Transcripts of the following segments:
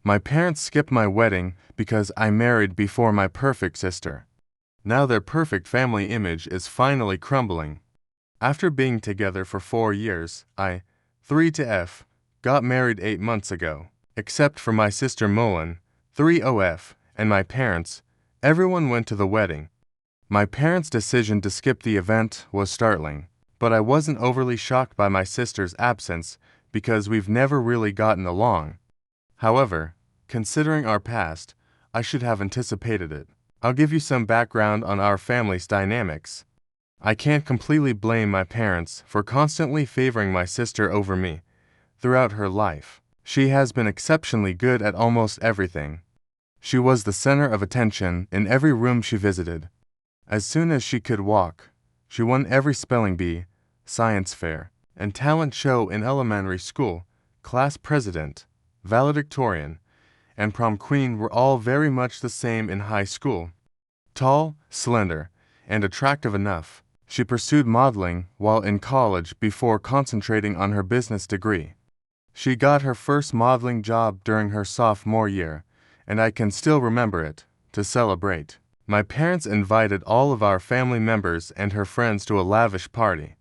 My parents skipped my wedding because I married before my perfect sister. Now their perfect family image is finally crumbling. After being together for 4 years, I, 3 to F, got married 8 months ago. Except for my sister Mullen, 3OF, and my parents, everyone went to the wedding. My parents' decision to skip the event was startling, but I wasn't overly shocked by my sister's absence because we've never really gotten along. However, considering our past, I should have anticipated it. I'll give you some background on our family's dynamics. I can't completely blame my parents for constantly favoring my sister over me throughout her life. She has been exceptionally good at almost everything. She was the center of attention in every room she visited. As soon as she could walk, she won every spelling bee, science fair, and talent show in elementary school. Class president, valedictorian, and prom queen were all very much the same in high school. Tall, slender, and attractive enough, she pursued modeling while in college before concentrating on her business degree. She got her first modeling job during her sophomore year, and I can still remember it. To celebrate, my parents invited all of our family members and her friends to a lavish party.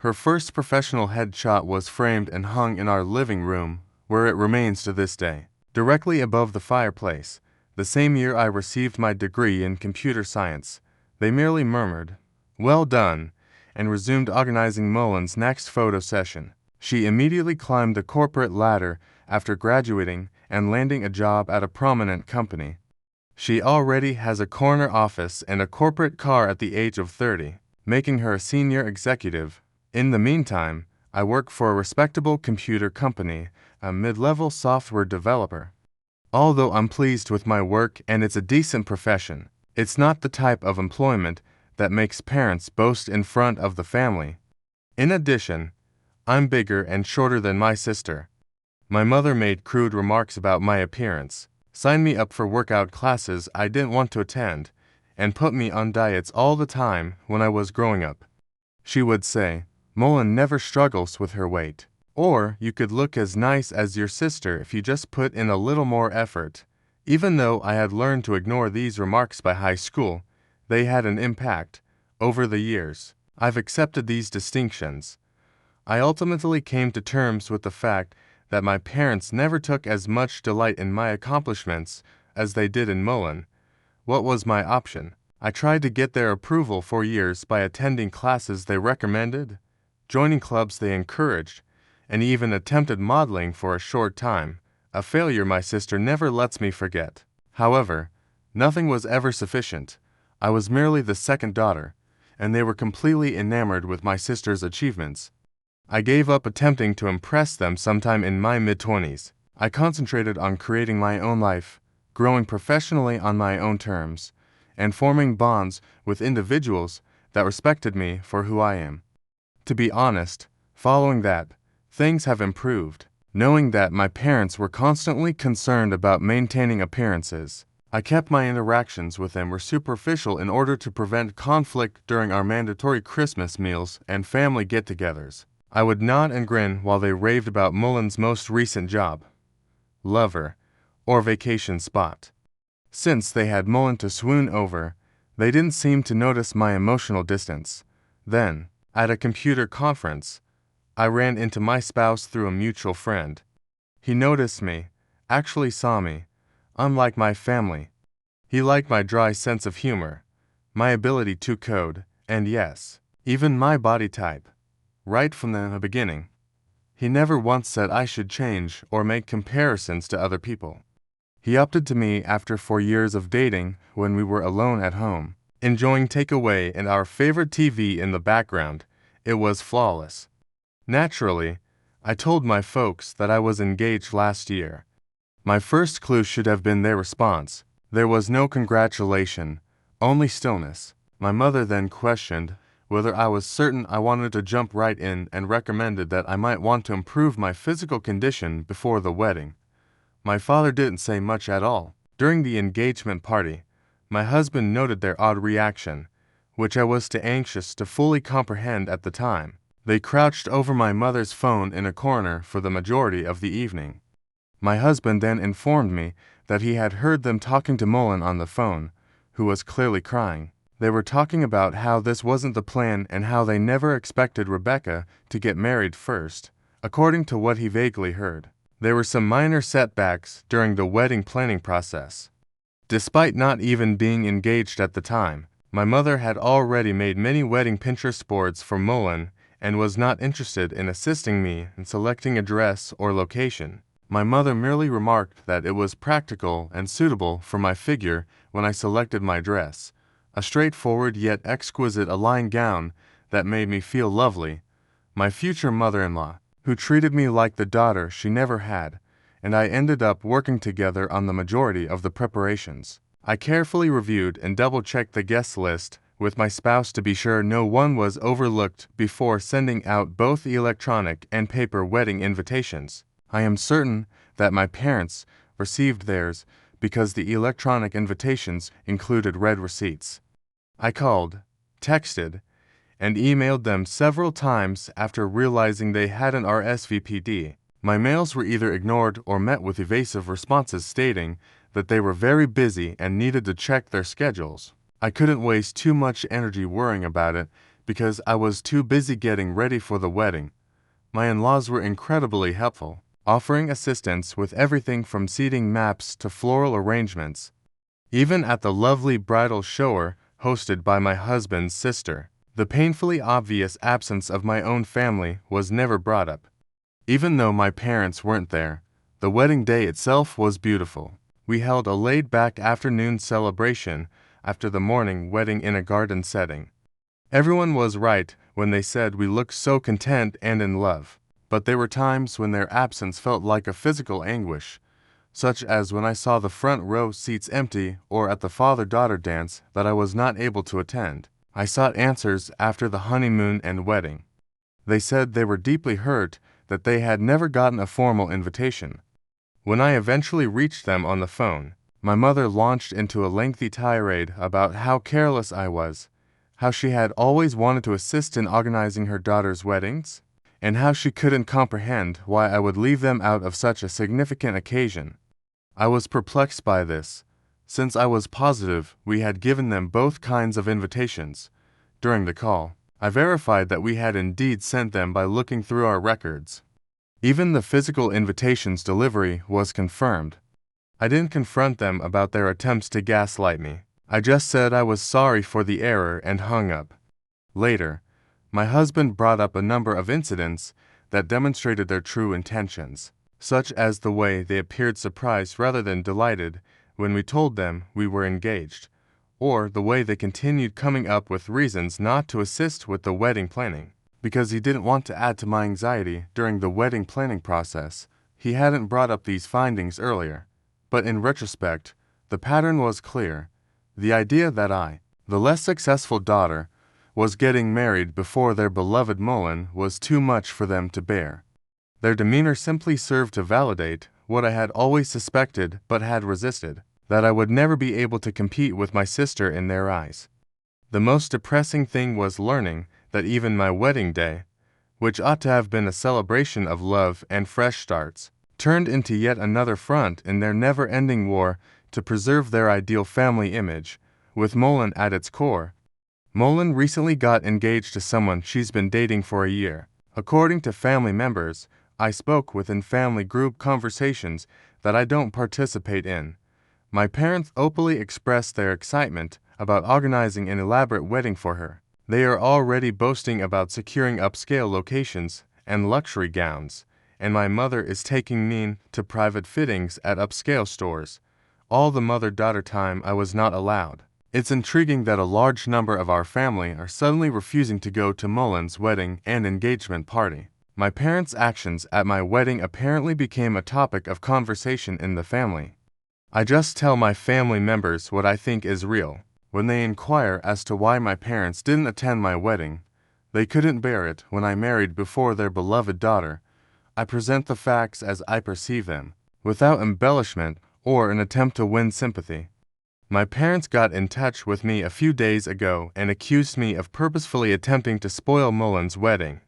Her first professional headshot was framed and hung in our living room, where it remains to this day, directly above the fireplace. The same year I received my degree in computer science. They merely murmured, "Well done," and resumed organizing Mullen's next photo session. She immediately climbed the corporate ladder after graduating and landing a job at a prominent company. She already has a corner office and a corporate car at the age of 30, making her a senior executive. In the meantime, I work for a respectable computer company, a mid-level software developer. Although I'm pleased with my work and it's a decent profession, it's not the type of employment that makes parents boast in front of the family. In addition, I'm bigger and shorter than my sister. My mother made crude remarks about my appearance, signed me up for workout classes I didn't want to attend, and put me on diets all the time when I was growing up. She would say, "Mullen never struggles with her weight," or "You could look as nice as your sister if you just put in a little more effort." Even though I had learned to ignore these remarks by high school, they had an impact. Over the years, I've accepted these distinctions. I ultimately came to terms with the fact that my parents never took as much delight in my accomplishments as they did in Mullen. What was my option? I tried to get their approval for years by attending classes they recommended, joining clubs they encouraged, and even attempted modeling for a short time, a failure my sister never lets me forget. However, nothing was ever sufficient. I was merely the second daughter, and they were completely enamored with my sister's achievements. I gave up attempting to impress them sometime in my mid-20s. I concentrated on creating my own life, growing professionally on my own terms, and forming bonds with individuals that respected me for who I am. To be honest, following that, things have improved. Knowing that my parents were constantly concerned about maintaining appearances, I kept my interactions with them were superficial in order to prevent conflict during our mandatory Christmas meals and family get-togethers. I would nod and grin while they raved about Mullen's most recent job, lover, or vacation spot. Since they had Mullen to swoon over, they didn't seem to notice my emotional distance. Then, at a computer conference, I ran into my spouse through a mutual friend. He noticed me, actually saw me, unlike my family. He liked my dry sense of humor, my ability to code, and yes, even my body type. Right from the beginning, he never once said I should change or make comparisons to other people. He opted to me after 4 years of dating when we were alone at home, enjoying takeaway and our favorite TV in the background. It was flawless. Naturally, I told my folks that I was engaged last year. My first clue should have been their response. There was no congratulation, only stillness. My mother then questioned whether I was certain I wanted to jump right in and recommended that I might want to improve my physical condition before the wedding. My father didn't say much at all. During the engagement party, my husband noted their odd reaction, which I was too anxious to fully comprehend at the time. They crouched over my mother's phone in a corner for the majority of the evening. My husband then informed me that he had heard them talking to Mullen on the phone, who was clearly crying. They were talking about how this wasn't the plan and how they never expected Rebecca to get married first, according to what he vaguely heard. There were some minor setbacks during the wedding planning process. Despite not even being engaged at the time, my mother had already made many wedding Pinterest boards for Mullen and was not interested in assisting me in selecting a dress or location. My mother merely remarked that it was practical and suitable for my figure when I selected my dress, a straightforward yet exquisite aligned gown that made me feel lovely. My future mother-in-law, who treated me like the daughter she never had, and I ended up working together on the majority of the preparations. I carefully reviewed and double-checked the guest list with my spouse to be sure no one was overlooked before sending out both electronic and paper wedding invitations. I am certain that my parents received theirs because the electronic invitations included red receipts. I called, texted, and emailed them several times after realizing they hadn't RSVP'd. My mails were either ignored or met with evasive responses stating that they were very busy and needed to check their schedules. I couldn't waste too much energy worrying about it because I was too busy getting ready for the wedding. My in-laws were incredibly helpful, offering assistance with everything from seating maps to floral arrangements. Even at the lovely bridal shower hosted by my husband's sister, the painfully obvious absence of my own family was never brought up. Even though my parents weren't there, the wedding day itself was beautiful. We held a laid-back afternoon celebration after the morning wedding in a garden setting. Everyone was right when they said we looked so content and in love, but there were times when their absence felt like a physical anguish, such as when I saw the front row seats empty or at the father-daughter dance that I was not able to attend. I sought answers after the honeymoon and wedding. They said they were deeply hurt that they had never gotten a formal invitation. When I eventually reached them on the phone, my mother launched into a lengthy tirade about how careless I was, how she had always wanted to assist in organizing her daughter's weddings, and how she couldn't comprehend why I would leave them out of such a significant occasion. I was perplexed by this, since I was positive we had given them both kinds of invitations. During the call, I verified that we had indeed sent them by looking through our records. Even the physical invitation's delivery was confirmed. I didn't confront them about their attempts to gaslight me. I just said I was sorry for the error and hung up. Later, my husband brought up a number of incidents that demonstrated their true intentions, such as the way they appeared surprised rather than delighted when we told them we were engaged, or the way they continued coming up with reasons not to assist with the wedding planning. Because he didn't want to add to my anxiety during the wedding planning process, he hadn't brought up these findings earlier. But in retrospect, the pattern was clear. The idea that I, the less successful daughter, was getting married before their beloved Mullen was too much for them to bear. Their demeanor simply served to validate what I had always suspected but had resisted, that I would never be able to compete with my sister in their eyes. The most depressing thing was learning that even my wedding day, which ought to have been a celebration of love and fresh starts, turned into yet another front in their never-ending war to preserve their ideal family image, with Mullen at its core. Mullen recently got engaged to someone she's been dating for a year. According to family members I spoke with in family group conversations that I don't participate in, my parents openly expressed their excitement about organizing an elaborate wedding for her. They are already boasting about securing upscale locations and luxury gowns, and my mother is taking me to private fittings at upscale stores, all the mother-daughter time I was not allowed. It's intriguing that a large number of our family are suddenly refusing to go to Mullen's wedding and engagement party. My parents' actions at my wedding apparently became a topic of conversation in the family. I just tell my family members what I think is real. When they inquire as to why my parents didn't attend my wedding, they couldn't bear it when I married before their beloved daughter, I present the facts as I perceive them, without embellishment or an attempt to win sympathy. My parents got in touch with me a few days ago and accused me of purposefully attempting to spoil Mullen's wedding.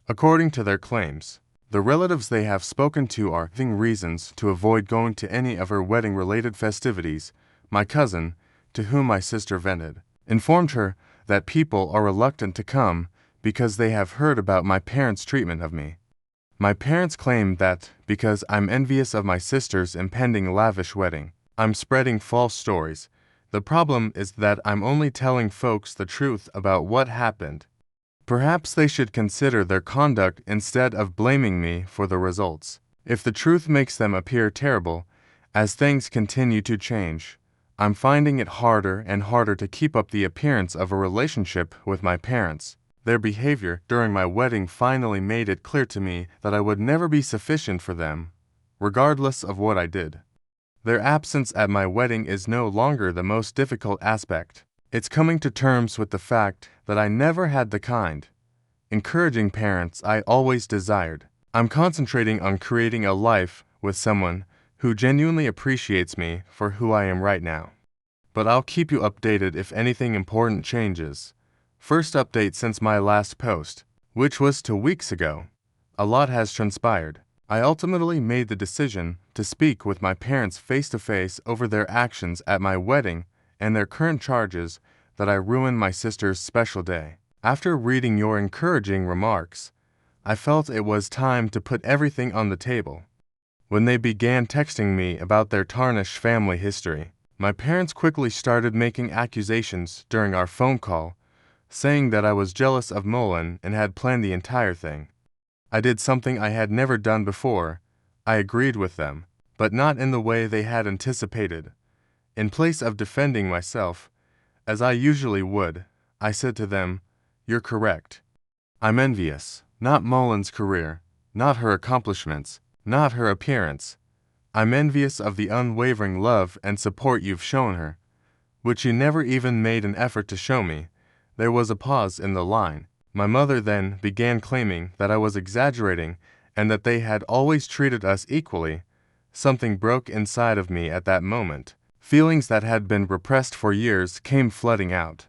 According to their claims, The relatives they have spoken to are giving reasons to avoid going to any of her wedding-related festivities. My cousin, to whom my sister vented, informed her that people are reluctant to come because they have heard about my parents' treatment of me. My parents claim that because I'm envious of my sister's impending lavish wedding, I'm spreading false stories. The problem is that I'm only telling folks the truth about what happened. Perhaps they should consider their conduct instead of blaming me for the results. If the truth makes them appear terrible, as things continue to change, I'm finding it harder and harder to keep up the appearance of a relationship with my parents. Their behavior during my wedding finally made it clear to me that I would never be sufficient for them, regardless of what I did. Their absence at my wedding is no longer the most difficult aspect. It's coming to terms with the fact that I never had the kind, encouraging parents I always desired. I'm concentrating on creating a life with someone who genuinely appreciates me for who I am right now. But I'll keep you updated if anything important changes. First update since my last post, which was 2 weeks ago. A lot has transpired. I ultimately made the decision to speak with my parents face-to-face over their actions at my wedding and their current charges that I ruined my sister's special day. After reading your encouraging remarks, I felt it was time to put everything on the table. When they began texting me about their tarnished family history, my parents quickly started making accusations during our phone call, saying that I was jealous of Mullen and had planned the entire thing. I did something I had never done before. I agreed with them, but not in the way they had anticipated. In place of defending myself, as I usually would, I said to them, "You're correct. I'm envious, not Mullen's career, not her accomplishments, not her appearance. I'm envious of the unwavering love and support you've shown her, which you never even made an effort to show me." There was a pause in the line. My mother then began claiming that I was exaggerating and that they had always treated us equally. Something broke inside of me at that moment. Feelings that had been repressed for years came flooding out.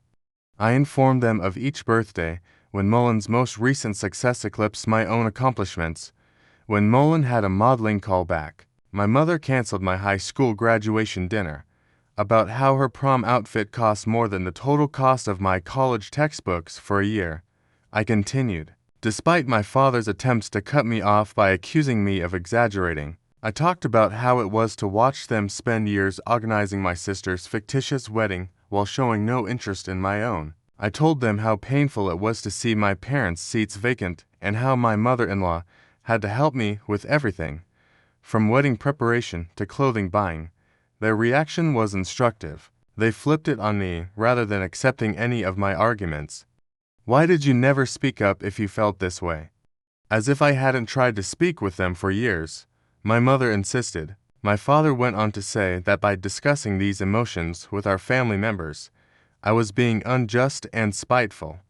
I informed them of each birthday when Mullen's most recent success eclipsed my own accomplishments. When Mullen had a modeling call back, my mother canceled my high school graduation dinner. About how her prom outfit cost more than the total cost of my college textbooks for a year. I continued. Despite my father's attempts to cut me off by accusing me of exaggerating, I talked about how it was to watch them spend years organizing my sister's fictitious wedding while showing no interest in my own. I told them how painful it was to see my parents' seats vacant and how my mother-in-law had to help me with everything, from wedding preparation to clothing buying. Their reaction was instructive. They flipped it on me rather than accepting any of my arguments. "Why did you never speak up if you felt this way?" As if I hadn't tried to speak with them for years, my mother insisted. My father went on to say that by discussing these emotions with our family members, I was being unjust and spiteful.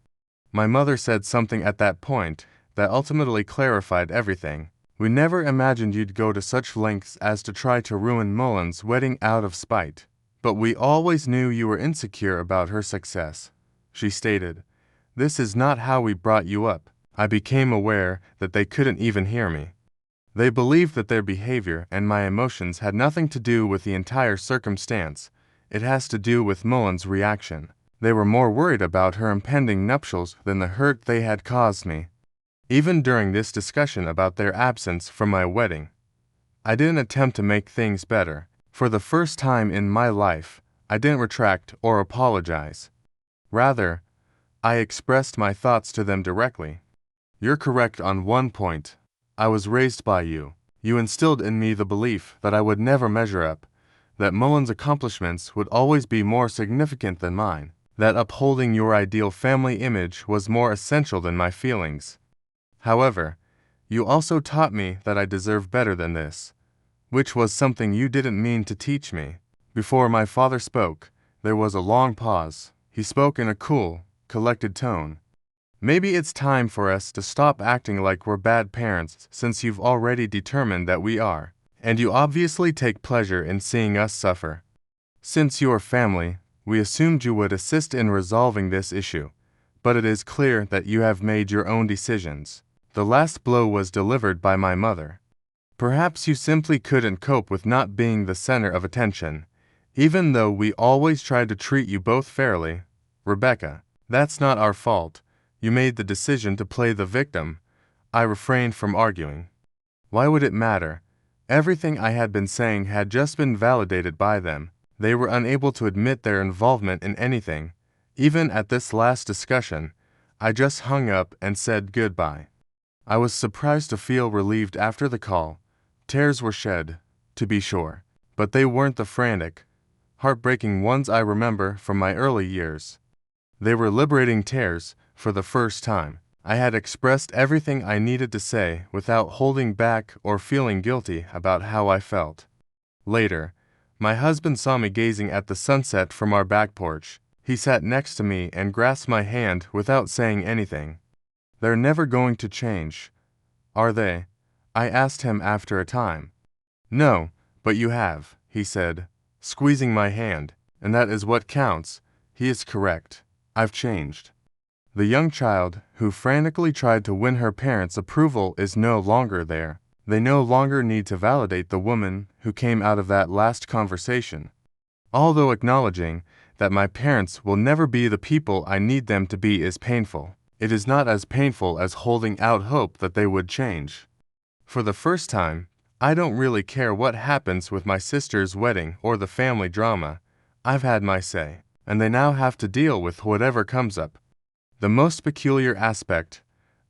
My mother said something at that point that ultimately clarified everything. "We never imagined you'd go to such lengths as to try to ruin Mullen's wedding out of spite. But we always knew you were insecure about her success," she stated. "This is not how we brought you up." I became aware that they couldn't even hear me. They believed that their behavior and my emotions had nothing to do with the entire circumstance. It has to do with Mullen's reaction. They were more worried about her impending nuptials than the hurt they had caused me. Even during this discussion about their absence from my wedding, I didn't attempt to make things better. For the first time in my life, I didn't retract or apologize. Rather, I expressed my thoughts to them directly. "You're correct on one point. I was raised by you. You instilled in me the belief that I would never measure up, that Mullen's accomplishments would always be more significant than mine, that upholding your ideal family image was more essential than my feelings. However, you also taught me that I deserve better than this, which was something you didn't mean to teach me." Before my father spoke, there was a long pause. He spoke in a cool, collected tone. "Maybe it's time for us to stop acting like we're bad parents since you've already determined that we are, and you obviously take pleasure in seeing us suffer. Since you are family, we assumed you would assist in resolving this issue, but it is clear that you have made your own decisions. The last blow was delivered by my mother. Perhaps you simply couldn't cope with not being the center of attention, even though we always tried to treat you both fairly. Rebecca, that's not our fault. You made the decision to play the victim. I refrained from arguing. Why would it matter? Everything I had been saying had just been validated by them. They were unable to admit their involvement in anything. Even at this last discussion, I just hung up and said goodbye. I was surprised to feel relieved after the call. Tears were shed, to be sure, but they weren't the frantic, heartbreaking ones I remember from my early years. They were liberating tears. For the first time, I had expressed everything I needed to say without holding back or feeling guilty about how I felt. Later, my husband saw me gazing at the sunset from our back porch. He sat next to me and grasped my hand without saying anything. They're never going to change, are they? I asked him after a time. No, but you have, he said, squeezing my hand, and that is what counts. He is correct. I've changed. The young child who frantically tried to win her parents' approval is no longer there. They no longer need to validate the woman who came out of that last conversation. Although acknowledging that my parents will never be the people I need them to be is painful, it is not as painful as holding out hope that they would change. For the first time, I don't really care what happens with my sister's wedding or the family drama. I've had my say, and they now have to deal with whatever comes up. The most peculiar aspect,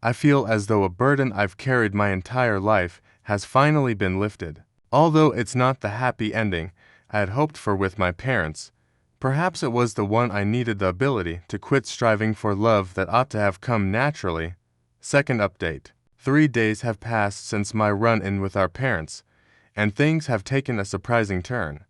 I feel as though a burden I've carried my entire life has finally been lifted. Although it's not the happy ending I had hoped for with my parents, perhaps it was the one I needed the ability to quit striving for love that ought to have come naturally. Second update. 3 days have passed since my run-in with our parents, and things have taken a surprising turn.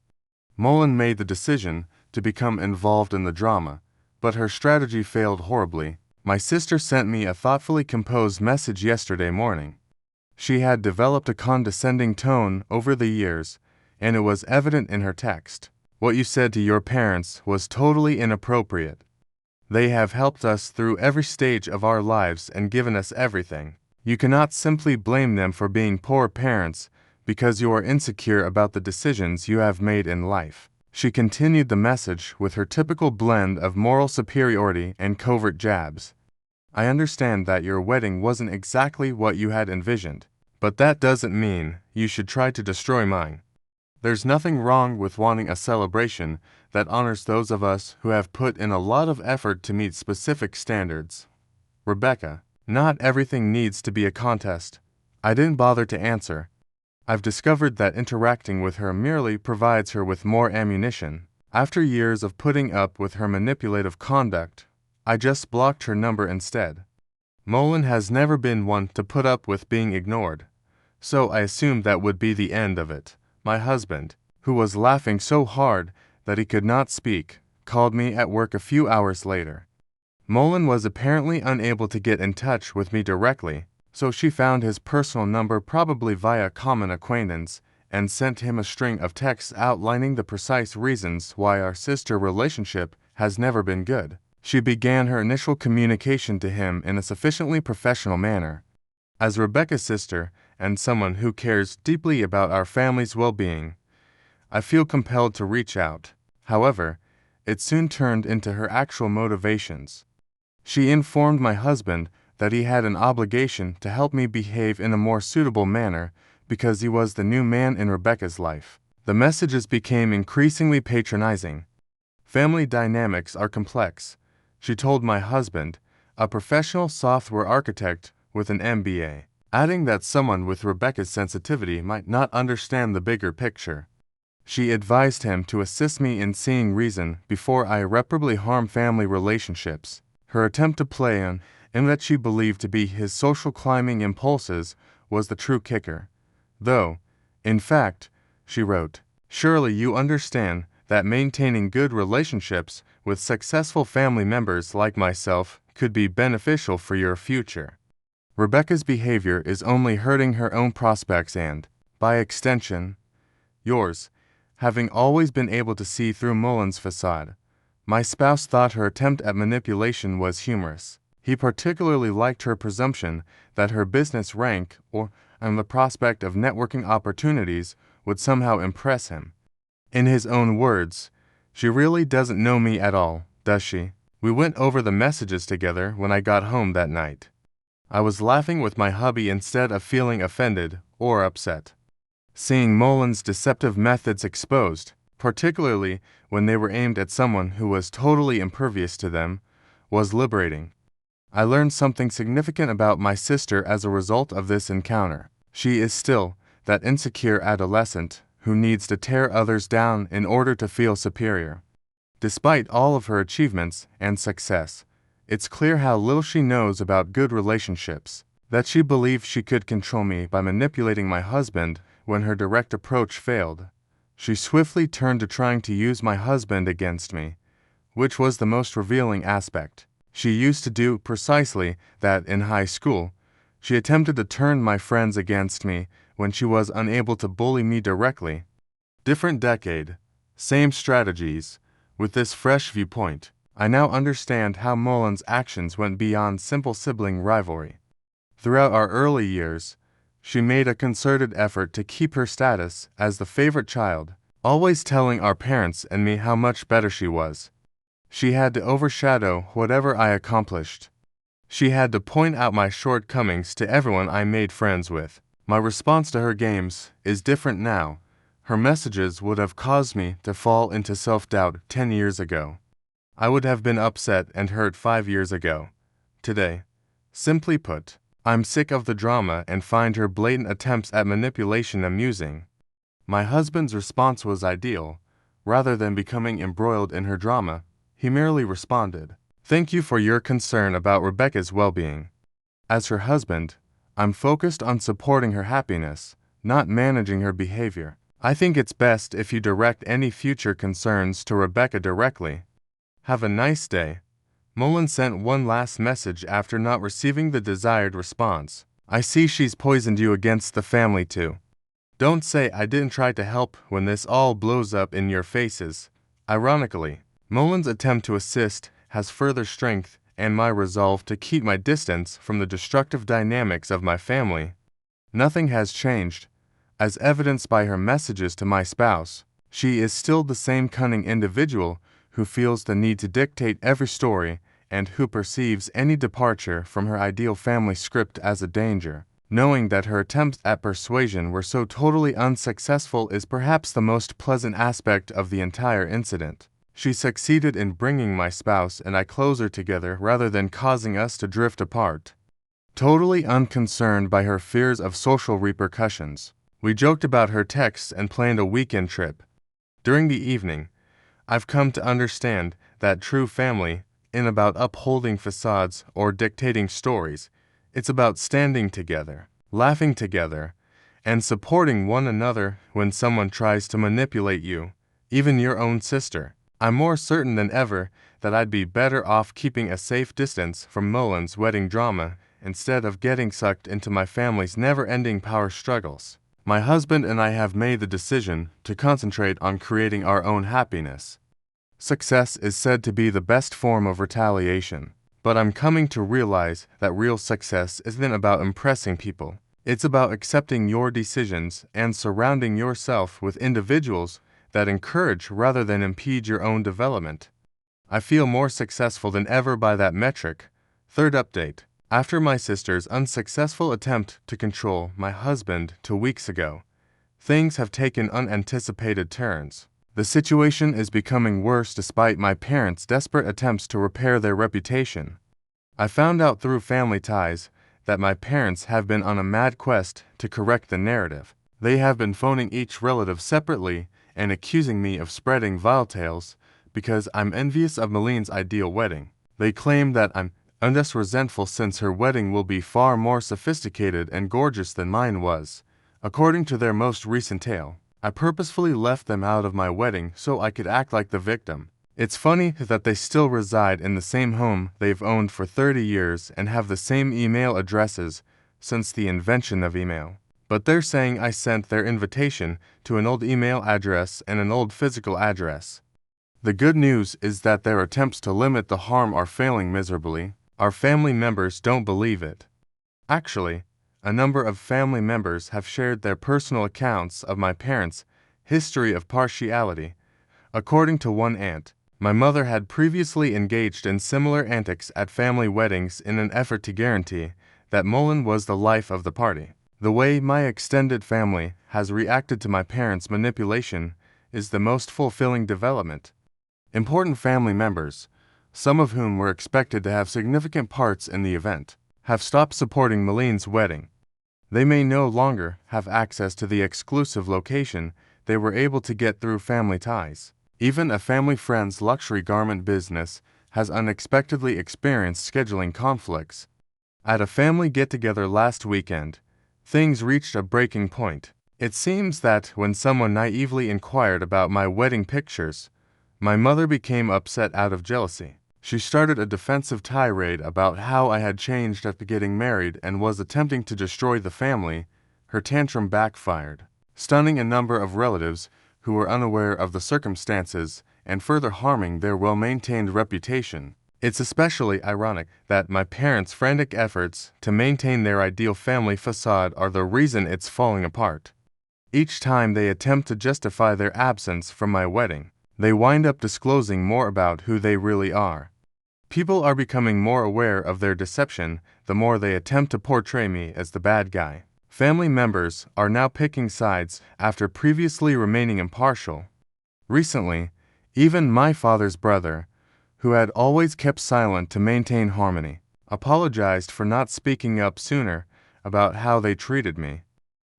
Mullen made the decision to become involved in the drama, but her strategy failed horribly. My sister sent me a thoughtfully composed message yesterday morning. She had developed a condescending tone over the years, and it was evident in her text. What you said to your parents was totally inappropriate. They have helped us through every stage of our lives and given us everything. You cannot simply blame them for being poor parents because you are insecure about the decisions you have made in life. She continued the message with her typical blend of moral superiority and covert jabs. I understand that your wedding wasn't exactly what you had envisioned, but that doesn't mean you should try to destroy mine. There's nothing wrong with wanting a celebration that honors those of us who have put in a lot of effort to meet specific standards. Rebecca, not everything needs to be a contest. I didn't bother to answer. I've discovered that interacting with her merely provides her with more ammunition. After years of putting up with her manipulative conduct, I just blocked her number instead. Mullen has never been one to put up with being ignored, so I assumed that would be the end of it. My husband, who was laughing so hard that he could not speak, called me at work a few hours later. Mullen was apparently unable to get in touch with me directly, so she found his personal number probably via common acquaintance and sent him a string of texts outlining the precise reasons why our sister relationship has never been good. She began her initial communication to him in a sufficiently professional manner. As Rebecca's sister and someone who cares deeply about our family's well-being, I feel compelled to reach out. However, it soon turned into her actual motivations. She informed my husband that he had an obligation to help me behave in a more suitable manner because he was the new man in Rebecca's life. The messages became increasingly patronizing. Family dynamics are complex, she told my husband, a professional software architect with an MBA, adding that someone with Rebecca's sensitivity might not understand the bigger picture. She advised him to assist me in seeing reason before I irreparably harm family relationships. Her attempt to play on and that she believed to be his social climbing impulses was the true kicker. Though, in fact, she wrote, surely you understand that maintaining good relationships with successful family members like myself could be beneficial for your future. Rebecca's behavior is only hurting her own prospects and, by extension, yours. Having always been able to see through Mullen's facade, my spouse thought her attempt at manipulation was humorous. He particularly liked her presumption that her business rank and the prospect of networking opportunities would somehow impress him. In his own words, "She really doesn't know me at all, does she?" We went over the messages together when I got home that night. I was laughing with my hubby instead of feeling offended or upset. Seeing Mullen's deceptive methods exposed, particularly when they were aimed at someone who was totally impervious to them, was liberating. I learned something significant about my sister as a result of this encounter. She is still that insecure adolescent who needs to tear others down in order to feel superior. Despite all of her achievements and success, it's clear how little she knows about good relationships, that she believed she could control me by manipulating my husband when her direct approach failed. She swiftly turned to trying to use my husband against me, which was the most revealing aspect. She used to do precisely that in high school. She attempted to turn my friends against me when she was unable to bully me directly. Different decade, same strategies. With this fresh viewpoint, I now understand how Mullen's actions went beyond simple sibling rivalry. Throughout our early years, she made a concerted effort to keep her status as the favorite child, always telling our parents and me how much better she was. She had to overshadow whatever I accomplished. She had to point out my shortcomings to everyone I made friends with. My response to her games is different now. Her messages would have caused me to fall into self-doubt 10 years ago. I would have been upset and hurt 5 years ago. Today, simply put, I'm sick of the drama and find her blatant attempts at manipulation amusing. My husband's response was ideal. Rather than becoming embroiled in her drama, he merely responded, "Thank you for your concern about Rebecca's well-being." As her husband, I'm focused on supporting her happiness, not managing her behavior. I think it's best if you direct any future concerns to Rebecca directly. Have a nice day. Mullen sent one last message after not receiving the desired response. I see she's poisoned you against the family too. Don't say I didn't try to help when this all blows up in your faces. Ironically, Mullen's attempt to assist has further strength and my resolve to keep my distance from the destructive dynamics of my family. Nothing has changed. As evidenced by her messages to my spouse, she is still the same cunning individual who feels the need to dictate every story and who perceives any departure from her ideal family script as a danger. Knowing that her attempts at persuasion were so totally unsuccessful is perhaps the most pleasant aspect of the entire incident. She succeeded in bringing my spouse and I closer together rather than causing us to drift apart. Totally unconcerned by her fears of social repercussions, we joked about her texts and planned a weekend trip. During the evening, I've come to understand that true family isn't about upholding facades or dictating stories. It's about standing together, laughing together, and supporting one another when someone tries to manipulate you, even your own sister. I'm more certain than ever that I'd be better off keeping a safe distance from Mullen's wedding drama instead of getting sucked into my family's never-ending power struggles. My husband and I have made the decision to concentrate on creating our own happiness. Success is said to be the best form of retaliation, but I'm coming to realize that real success isn't about impressing people. It's about accepting your decisions and surrounding yourself with individuals that encourage rather than impede your own development. I feel more successful than ever by that metric. Third update. After my sister's unsuccessful attempt to control my husband 2 weeks ago, things have taken unanticipated turns. The situation is becoming worse despite my parents' desperate attempts to repair their reputation. I found out through family ties that my parents have been on a mad quest to correct the narrative. They have been phoning each relative separately and accusing me of spreading vile tales because I'm envious of Maline's ideal wedding. They claim that I'm just resentful since her wedding will be far more sophisticated and gorgeous than mine was. According to their most recent tale, I purposefully left them out of my wedding so I could act like the victim. It's funny that they still reside in the same home they've owned for 30 years and have the same email addresses since the invention of email. But they're saying I sent their invitation to an old email address and an old physical address. The good news is that their attempts to limit the harm are failing miserably. our family members don't believe it. Actually, a number of family members have shared their personal accounts of my parents' history of partiality. According to one aunt, my mother had previously engaged in similar antics at family weddings in an effort to guarantee that Mullen was the life of the party. The way my extended family has reacted to my parents' manipulation is the most fulfilling development. Important family members, some of whom were expected to have significant parts in the event, have stopped supporting Maline's wedding. They may no longer have access to the exclusive location they were able to get through family ties. Even a family friend's luxury garment business has unexpectedly experienced scheduling conflicts. At a family get-together last weekend, things reached a breaking point. It seems that when someone naively inquired about my wedding pictures, my mother became upset out of jealousy. She started a defensive tirade about how I had changed after getting married and was attempting to destroy the family. Her tantrum backfired, stunning a number of relatives who were unaware of the circumstances and further harming their well-maintained reputation. It's especially ironic that my parents' frantic efforts to maintain their ideal family facade are the reason it's falling apart. Each time they attempt to justify their absence from my wedding, they wind up disclosing more about who they really are. People are becoming more aware of their deception the more they attempt to portray me as the bad guy. Family members are now picking sides after previously remaining impartial. Recently, even my father's brother, who had always kept silent to maintain harmony, apologized for not speaking up sooner about how they treated me.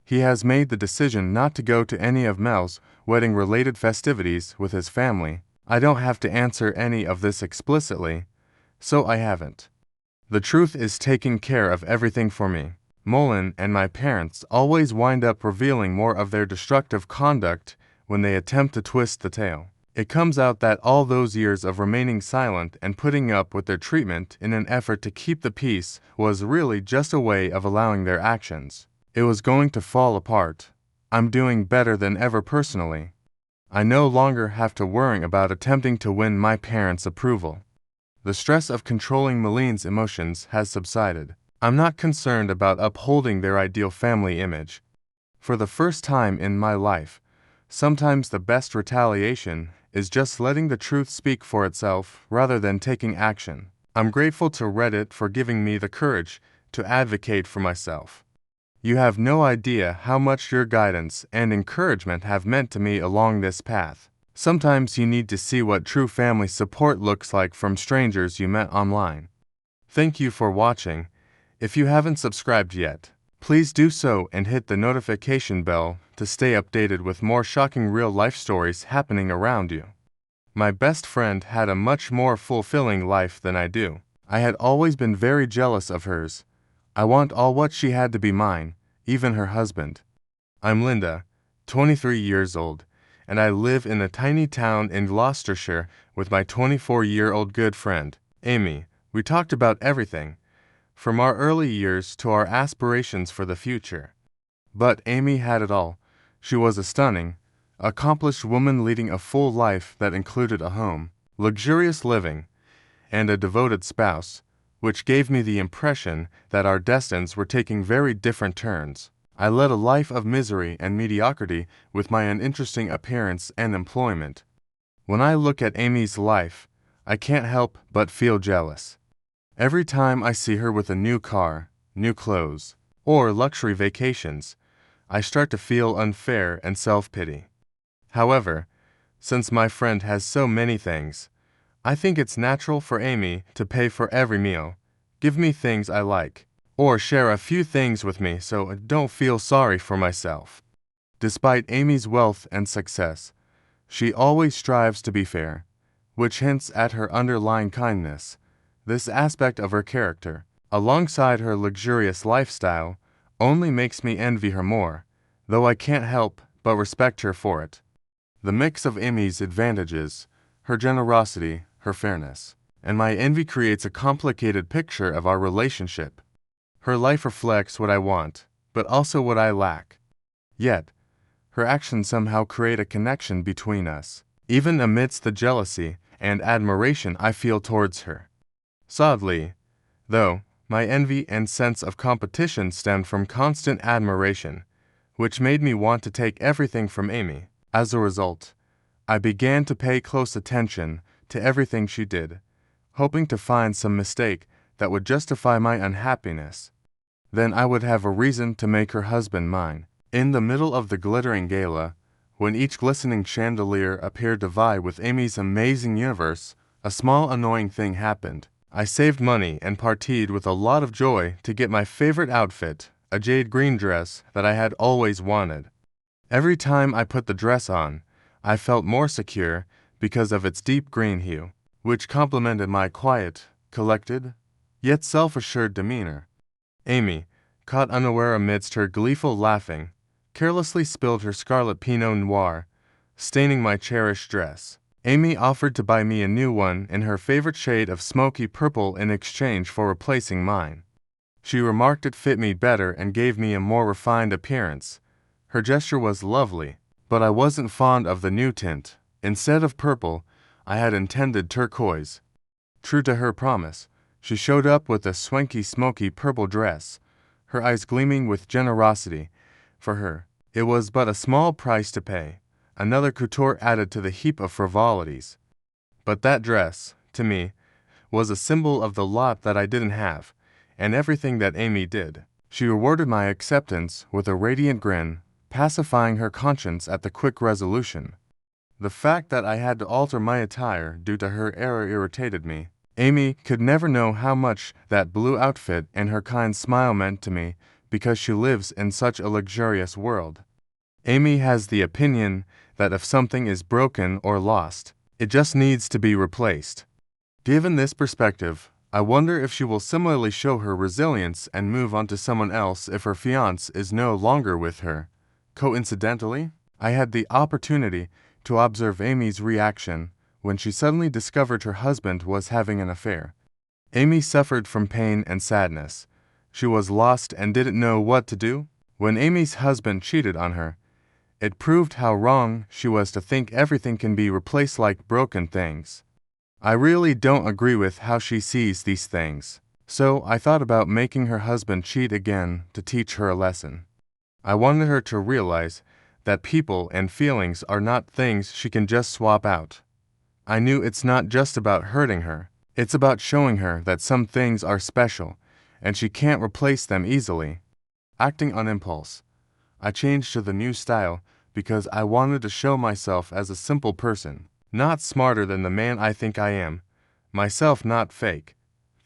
He has made the decision not to go to any of Mel's wedding-related festivities with his family. I don't have to answer any of this explicitly, so I haven't. The truth is taking care of everything for me. Mullen and my parents always wind up revealing more of their destructive conduct when they attempt to twist the tale. It comes out that all those years of remaining silent and putting up with their treatment in an effort to keep the peace was really just a way of allowing their actions. It was going to fall apart. I'm doing better than ever personally. I no longer have to worry about attempting to win my parents' approval. The stress of controlling Maline's emotions has subsided. I'm not concerned about upholding their ideal family image. For the first time in my life, sometimes the best retaliation is just letting the truth speak for itself rather than taking action. I'm grateful to Reddit for giving me the courage to advocate for myself. You have no idea how much your guidance and encouragement have meant to me along this path. Sometimes you need to see what true family support looks like from strangers you met online. Thank you for watching. If you haven't subscribed yet, please do so and hit the notification bell to stay updated with more shocking real-life stories happening around you. My best friend had a much more fulfilling life than I do. I had always been very jealous of hers. I want all what she had to be mine, even her husband. I'm Linda, 23 years old, and I live in a tiny town in Gloucestershire with my 24-year-old good friend, Amy. We talked about everything, from our early years to our aspirations for the future. But Amy had it all. She was a stunning, accomplished woman leading a full life that included a home, luxurious living, and a devoted spouse, which gave me the impression that our destinies were taking very different turns. I led a life of misery and mediocrity with my uninteresting appearance and employment. When I look at Amy's life, I can't help but feel jealous. Every time I see her with a new car, new clothes, or luxury vacations, I start to feel unfair and self-pity. However, since my friend has so many things, I think it's natural for Amy to pay for every meal, give me things I like, or share a few things with me so I don't feel sorry for myself. Despite Amy's wealth and success, she always strives to be fair, which hints at her underlying kindness. This aspect of her character, alongside her luxurious lifestyle, only makes me envy her more, though I can't help but respect her for it. The mix of Amy's advantages, her generosity, her fairness, and my envy creates a complicated picture of our relationship. Her life reflects what I want, but also what I lack. Yet, her actions somehow create a connection between us, even amidst the jealousy and admiration I feel towards her. Sadly, though my envy and sense of competition stemmed from constant admiration, which made me want to take everything from Amy. As a result, I began to pay close attention to everything she did, hoping to find some mistake that would justify my unhappiness. Then I would have a reason to make her husband mine. In the middle of the glittering gala, when each glistening chandelier appeared to vie with Amy's amazing universe, a small annoying thing happened. I saved money and partied with a lot of joy to get my favorite outfit, a jade green dress that I had always wanted. Every time I put the dress on, I felt more secure because of its deep green hue, which complemented my quiet, collected, yet self-assured demeanor. Amy, caught unaware amidst her gleeful laughing, carelessly spilled her scarlet Pinot Noir, staining my cherished dress. Amy offered to buy me a new one in her favorite shade of smoky purple in exchange for replacing mine. She remarked it fit me better and gave me a more refined appearance. Her gesture was lovely, but I wasn't fond of the new tint. Instead of purple, I had intended turquoise. True to her promise, she showed up with a swanky smoky purple dress, her eyes gleaming with generosity. For her, it was but a small price to pay, another couture added to the heap of frivolities. But that dress, to me, was a symbol of the lot that I didn't have, and everything that Amy did. She rewarded my acceptance with a radiant grin, pacifying her conscience at the quick resolution. The fact that I had to alter my attire due to her error irritated me. Amy could never know how much that blue outfit and her kind smile meant to me because she lives in such a luxurious world. Amy has the opinion that if something is broken or lost, it just needs to be replaced. Given this perspective, I wonder if she will similarly show her resilience and move on to someone else if her fiancé is no longer with her. Coincidentally, I had the opportunity to observe Amy's reaction when she suddenly discovered her husband was having an affair. Amy suffered from pain and sadness. She was lost and didn't know what to do. When Amy's husband cheated on her, it proved how wrong she was to think everything can be replaced like broken things. I really don't agree with how she sees these things, so I thought about making her husband cheat again to teach her a lesson. I wanted her to realize that people and feelings are not things she can just swap out. I knew it's not just about hurting her, it's about showing her that some things are special, and she can't replace them easily. Acting on impulse, I changed to the new style because I wanted to show myself as a simple person, not smarter than the man I think I am, myself not fake.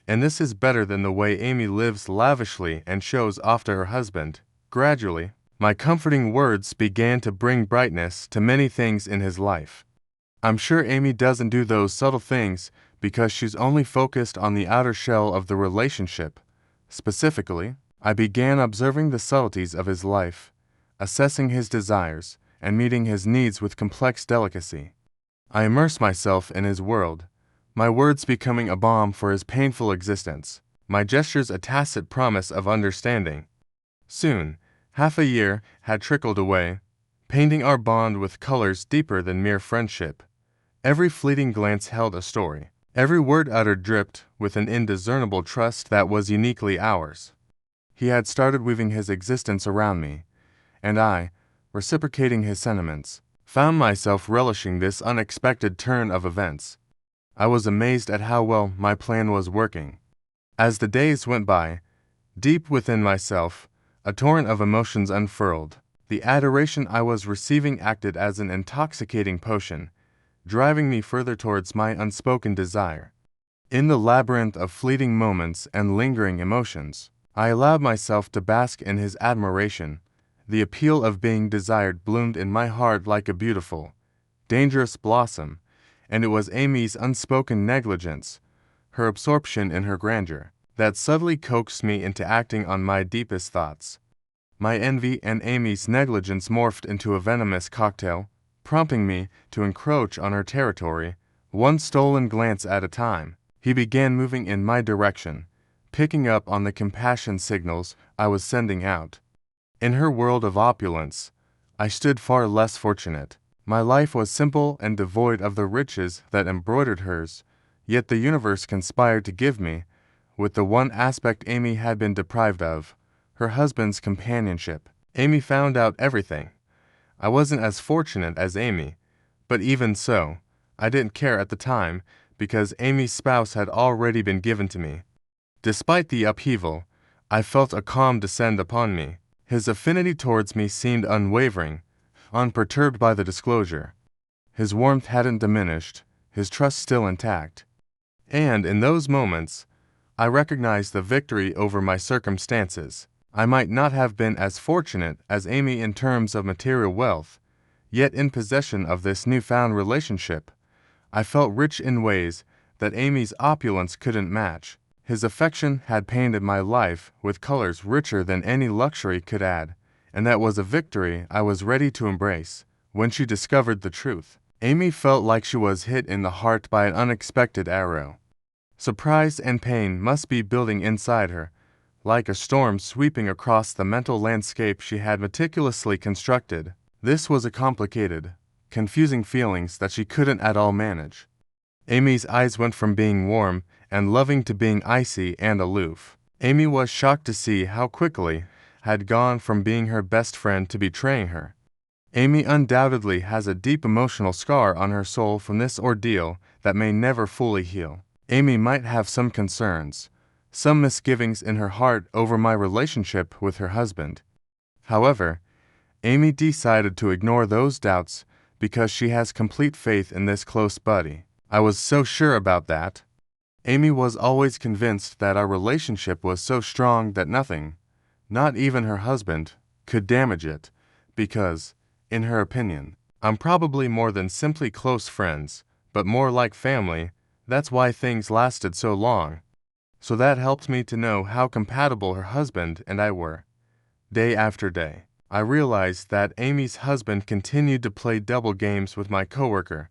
And this is better than the way Amy lives lavishly and shows off to her husband. Gradually, my comforting words began to bring brightness to many things in his life. I'm sure Amy doesn't do those subtle things because she's only focused on the outer shell of the relationship. Specifically, I began observing the subtleties of his life, assessing his desires, and meeting his needs with complex delicacy. I immersed myself in his world, my words becoming a balm for his painful existence, my gestures a tacit promise of understanding. Soon, half a year had trickled away, painting our bond with colors deeper than mere friendship. Every fleeting glance held a story. Every word uttered dripped with an indiscernible trust that was uniquely ours. He had started weaving his existence around me, and I, reciprocating his sentiments, found myself relishing this unexpected turn of events. I was amazed at how well my plan was working. As the days went by, deep within myself, a torrent of emotions unfurled. The adoration I was receiving acted as an intoxicating potion, driving me further towards my unspoken desire. In the labyrinth of fleeting moments and lingering emotions, I allowed myself to bask in his admiration. The appeal of being desired bloomed in my heart like a beautiful, dangerous blossom, and it was Amy's unspoken negligence, her absorption in her grandeur, that subtly coaxed me into acting on my deepest thoughts. My envy and Amy's negligence morphed into a venomous cocktail, prompting me to encroach on her territory, one stolen glance at a time. He began moving in my direction, picking up on the compassion signals I was sending out. In her world of opulence, I stood far less fortunate. My life was simple and devoid of the riches that embroidered hers, yet the universe conspired to give me with the one aspect Amy had been deprived of, her husband's companionship. Amy found out everything. I wasn't as fortunate as Amy, but even so, I didn't care at the time because Amy's spouse had already been given to me. Despite the upheaval, I felt a calm descend upon me. His affinity towards me seemed unwavering, unperturbed by the disclosure. His warmth hadn't diminished, his trust still intact. And in those moments, I recognized the victory over my circumstances. I might not have been as fortunate as Amy in terms of material wealth, yet in possession of this newfound relationship, I felt rich in ways that Amy's opulence couldn't match. His affection had painted my life with colors richer than any luxury could add, and that was a victory I was ready to embrace. When she discovered the truth, Amy felt like she was hit in the heart by an unexpected arrow. Surprise and pain must be building inside her, like a storm sweeping across the mental landscape she had meticulously constructed. This was a complicated, confusing feelings that she couldn't at all manage. Amy's eyes went from being warm and loving to being icy and aloof. Amy was shocked to see how quickly had gone from being her best friend to betraying her. Amy undoubtedly has a deep emotional scar on her soul from this ordeal that may never fully heal. Amy might have some concerns, some misgivings in her heart over my relationship with her husband. However, Amy decided to ignore those doubts because she has complete faith in this close buddy. I was so sure about that. Amy was always convinced that our relationship was so strong that nothing, not even her husband, could damage it, because, in her opinion, I'm probably more than simply close friends, but more like family. That's why things lasted so long. So that helped me to know how compatible her husband and I were. Day after day, I realized that Amy's husband continued to play double games with my coworker,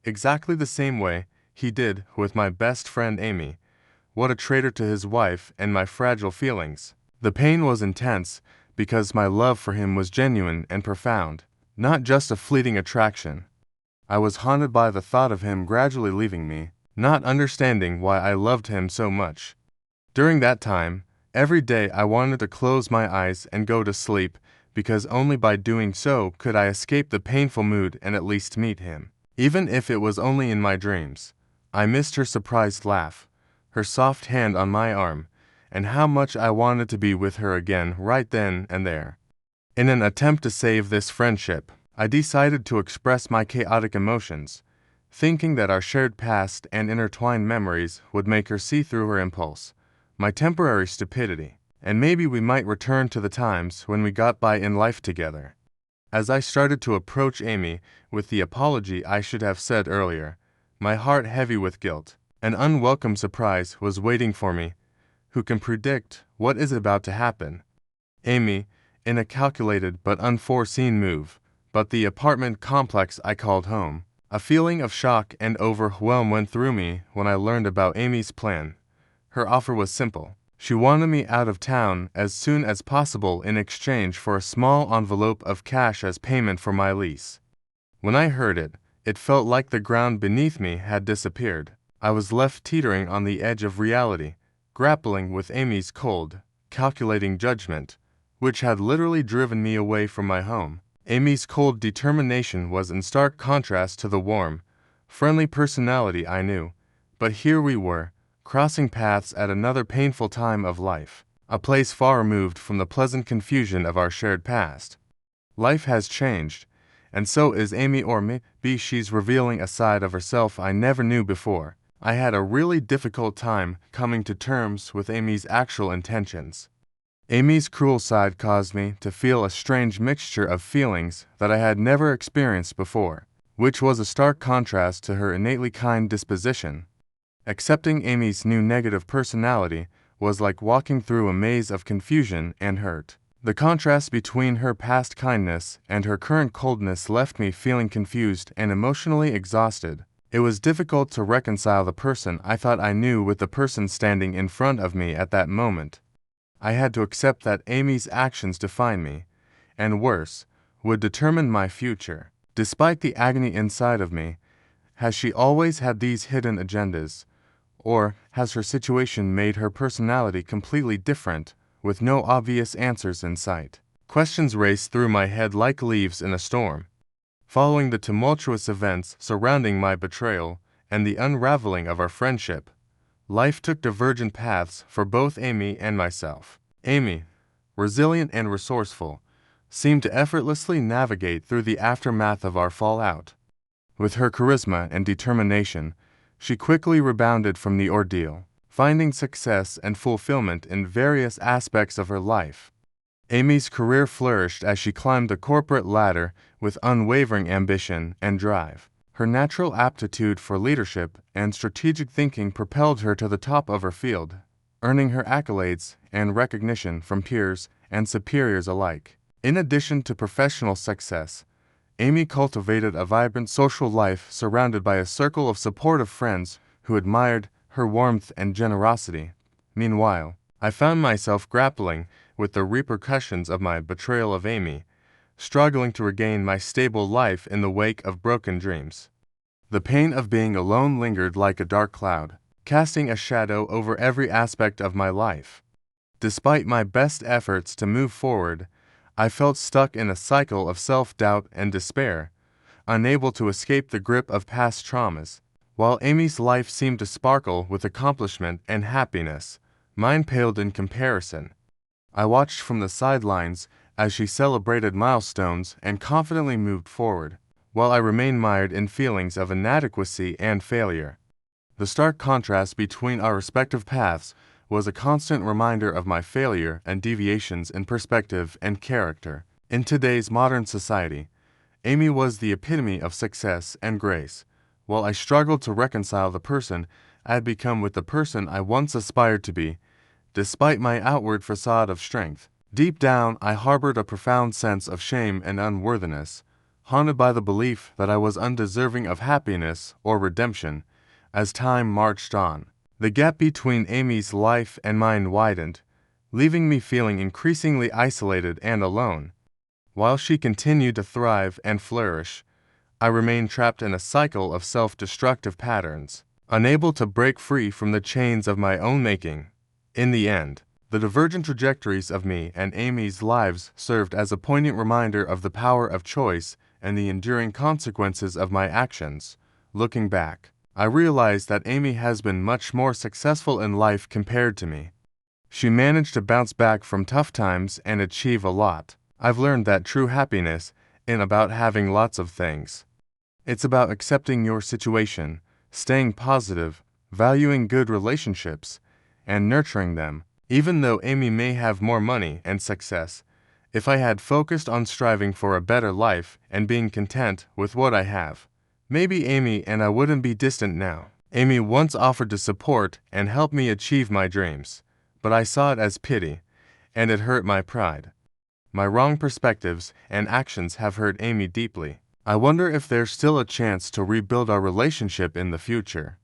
exactly the same way he did with my best friend Amy. What a traitor to his wife and my fragile feelings. The pain was intense because my love for him was genuine and profound, not just a fleeting attraction. I was haunted by the thought of him gradually leaving me, not understanding why I loved him so much. During that time, every day I wanted to close my eyes and go to sleep because only by doing so could I escape the painful mood and at least meet him. Even if it was only in my dreams, I missed her surprised laugh, her soft hand on my arm, and how much I wanted to be with her again right then and there. In an attempt to save this friendship, I decided to express my chaotic emotions, thinking that our shared past and intertwined memories would make her see through her impulse, my temporary stupidity, and maybe we might return to the times when we got by in life together. As I started to approach Amy with the apology I should have said earlier, my heart heavy with guilt, an unwelcome surprise was waiting for me. Who can predict what is about to happen? Amy, in a calculated but unforeseen move, but the apartment complex I called home. A feeling of shock and overwhelm went through me when I learned about Amy's plan. Her offer was simple. She wanted me out of town as soon as possible in exchange for a small envelope of cash as payment for my lease. When I heard it, it felt like the ground beneath me had disappeared. I was left teetering on the edge of reality, grappling with Amy's cold, calculating judgment, which had literally driven me away from my home. Amy's cold determination was in stark contrast to the warm, friendly personality I knew, but here we were, crossing paths at another painful time of life, a place far removed from the pleasant confusion of our shared past. Life has changed, and so is Amy, or maybe she's revealing a side of herself I never knew before. I had a really difficult time coming to terms with Amy's actual intentions. Amy's cruel side caused me to feel a strange mixture of feelings that I had never experienced before, which was a stark contrast to her innately kind disposition. Accepting Amy's new negative personality was like walking through a maze of confusion and hurt. The contrast between her past kindness and her current coldness left me feeling confused and emotionally exhausted. It was difficult to reconcile the person I thought I knew with the person standing in front of me at that moment. I had to accept that Amy's actions define me, and worse, would determine my future. Despite the agony inside of me, has she always had these hidden agendas? Or has her situation made her personality completely different, with no obvious answers in sight? Questions race through my head like leaves in a storm. Following the tumultuous events surrounding my betrayal and the unraveling of our friendship, life took divergent paths for both Amy and myself. Amy, resilient and resourceful, seemed to effortlessly navigate through the aftermath of our fallout. With her charisma and determination, she quickly rebounded from the ordeal, finding success and fulfillment in various aspects of her life. Amy's career flourished as she climbed the corporate ladder with unwavering ambition and drive. Her natural aptitude for leadership and strategic thinking propelled her to the top of her field, earning her accolades and recognition from peers and superiors alike. In addition to professional success, Amy cultivated a vibrant social life surrounded by a circle of supportive friends who admired her warmth and generosity. Meanwhile, I found myself grappling with the repercussions of my betrayal of Amy, struggling to regain my stable life in the wake of broken dreams. The pain of being alone lingered like a dark cloud, casting a shadow over every aspect of my life. Despite my best efforts to move forward, I felt stuck in a cycle of self-doubt and despair, unable to escape the grip of past traumas. While Amy's life seemed to sparkle with accomplishment and happiness, mine paled in comparison. I watched from the sidelines as she celebrated milestones and confidently moved forward, while I remained mired in feelings of inadequacy and failure. The stark contrast between our respective paths was a constant reminder of my failure and deviations in perspective and character. In today's modern society, Amy was the epitome of success and grace, while I struggled to reconcile the person I had become with the person I once aspired to be. Despite my outward facade of strength, deep down I harbored a profound sense of shame and unworthiness, haunted by the belief that I was undeserving of happiness or redemption. As time marched on, the gap between Amy's life and mine widened, leaving me feeling increasingly isolated and alone. While she continued to thrive and flourish, I remained trapped in a cycle of self-destructive patterns, unable to break free from the chains of my own making. In the end, the divergent trajectories of me and Amy's lives served as a poignant reminder of the power of choice and the enduring consequences of my actions. Looking back, I realized that Amy has been much more successful in life compared to me. She managed to bounce back from tough times and achieve a lot. I've learned that true happiness isn't about having lots of things. It's about accepting your situation, staying positive, valuing good relationships, and nurturing them. Even though Amy may have more money and success, if I had focused on striving for a better life and being content with what I have, maybe Amy and I wouldn't be distant now. Amy once offered to support and help me achieve my dreams, but I saw it as pity, and it hurt my pride. My wrong perspectives and actions have hurt Amy deeply. I wonder if there's still a chance to rebuild our relationship in the future.